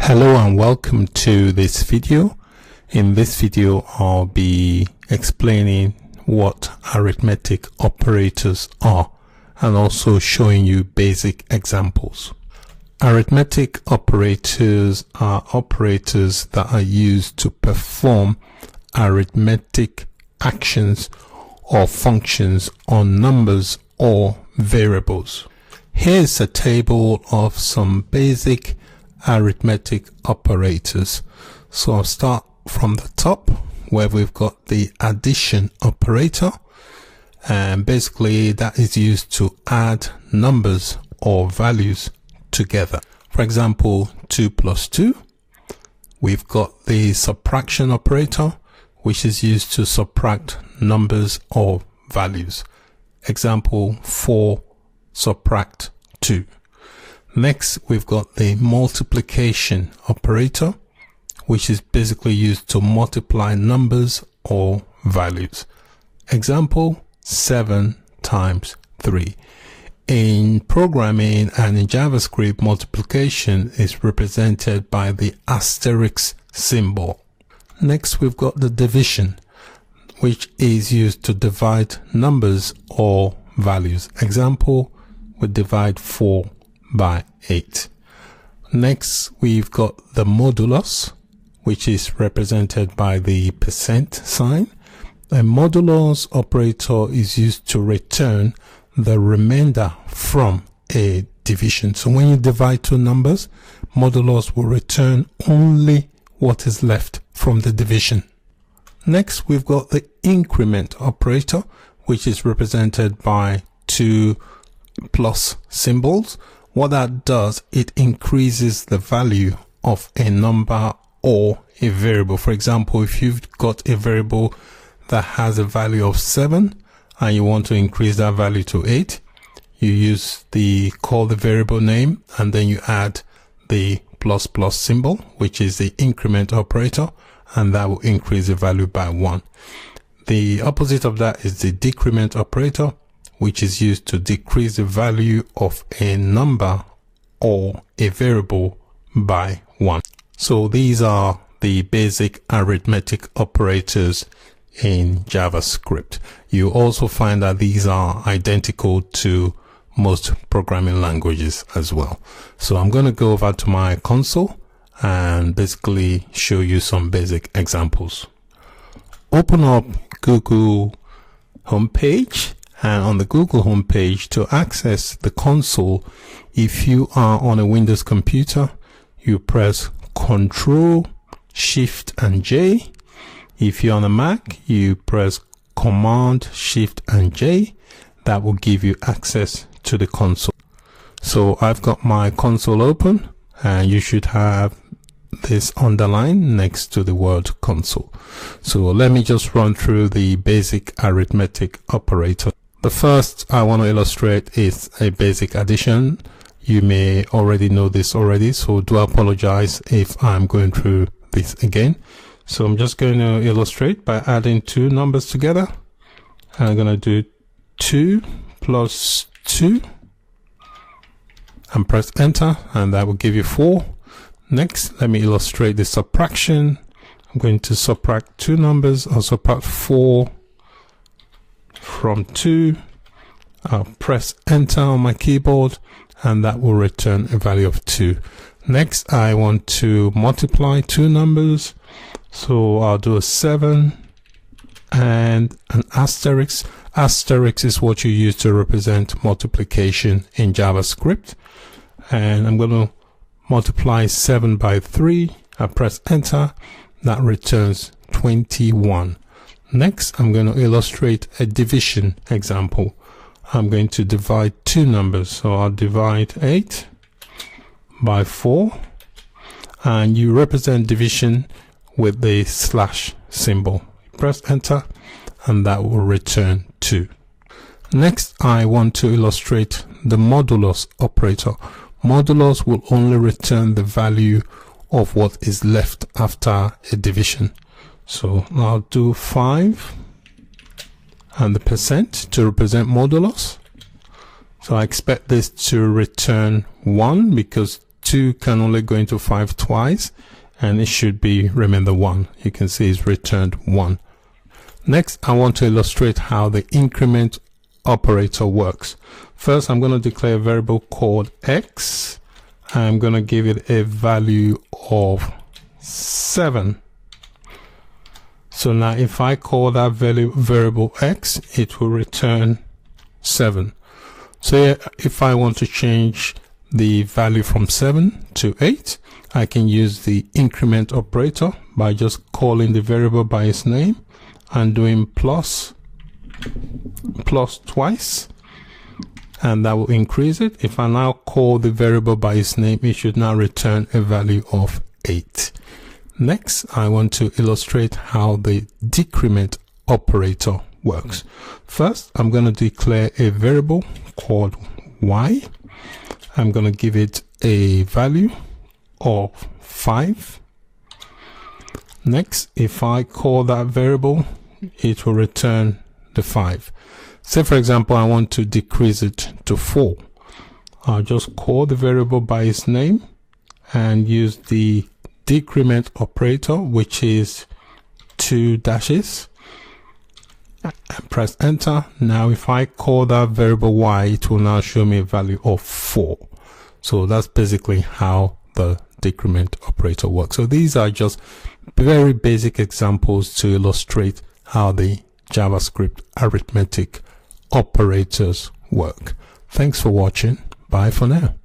Hello and welcome to this video. In this video I'll be explaining what arithmetic operators are and also showing you basic examples. Arithmetic operators are operators that are used to perform arithmetic actions or functions on numbers or variables. Here's a table of some basic arithmetic operators. So I'll start from the top where we've got the addition operator, and basically that is used to add numbers or values together. For example, 2 plus 2. We've got the subtraction operator, which is used to subtract numbers or values. Example, 4 subtract 2. Next, we've got the multiplication operator, which is basically used to multiply numbers or values. Example, 7 times 3. In programming and in JavaScript, multiplication is represented by the asterisk symbol. Next, we've got the division, which is used to divide numbers or values. Example, we divide 4 by 8. Next, we've got the modulus, which is represented by the percent sign. A modulus operator is used to return the remainder from a division. So when you divide two numbers, modulus will return only what is left from the division. Next, we've got the increment operator, which is represented by two plus symbols. What that does, it increases the value of a number or a variable. For example, if you've got a variable that has a value of 7 and you want to increase that value to 8, you use call the variable name and then you add the plus symbol, which is the increment operator, and that will increase the value by 1. The opposite of that is the decrement operator, which is used to decrease the value of a number or a variable by 1. So these are the basic arithmetic operators in JavaScript. You also find that these are identical to most programming languages as well. So I'm going to go over to my console and basically show you some basic examples. Open up Google homepage. And on the Google homepage, to access the console, if you are on a Windows computer, you press Control, Shift and J. If you're on a Mac, you press Command, Shift and J. That will give you access to the console. So I've got my console open, and you should have this underlined next to the word console. So let me just run through the basic arithmetic operator. The first I want to illustrate is a basic addition. You may already know this already, so do apologize if I'm going through this again. So I'm just going to illustrate by adding two numbers together. I'm going to do 2 plus 2 and press enter, and that will give you 4. Next, let me illustrate the subtraction. I'm going to subtract two numbers. I'll subtract 4 from 2. I'll press enter on my keyboard, and that will return a value of 2. Next, I want to multiply two numbers, so I'll do a 7 and an asterisk. Asterisk is what you use to represent multiplication in JavaScript, and I'm going to multiply 7 by 3. I press enter. That returns 21. Next, I'm going to illustrate a division example. I'm going to divide two numbers. So I'll divide 8 by 4. And you represent division with the slash symbol. Press enter, and that will return 2. Next, I want to illustrate the modulus operator. Modulus will only return the value of what is left after a division. So I'll do 5 and the percent to represent modulus. So I expect this to return 1 because 2 can only go into 5 twice, and it should be remainder 1. You can see it's returned 1. Next, I want to illustrate how the increment operator works. First, I'm going to declare a variable called x. I'm going to give it a value of 7. So now if I call that variable x, it will return 7. So if I want to change the value from 7 to 8, I can use the increment operator by just calling the variable by its name and doing plus twice, and that will increase it. If I now call the variable by its name, it should now return a value of 8. Next, I want to illustrate how the decrement operator works. First, I'm going to declare a variable called y. I'm going to give it a value of 5. Next, if I call that variable, it will return the 5. Say for example, I want to decrease it to 4. I'll just call the variable by its name and use the decrement operator, which is 2 dashes, and press enter. Now if I call that variable y, it will now show me a value of 4. So that's basically how the decrement operator works. So these are just very basic examples to illustrate how the JavaScript arithmetic operators work. Thanks for watching. Bye for now.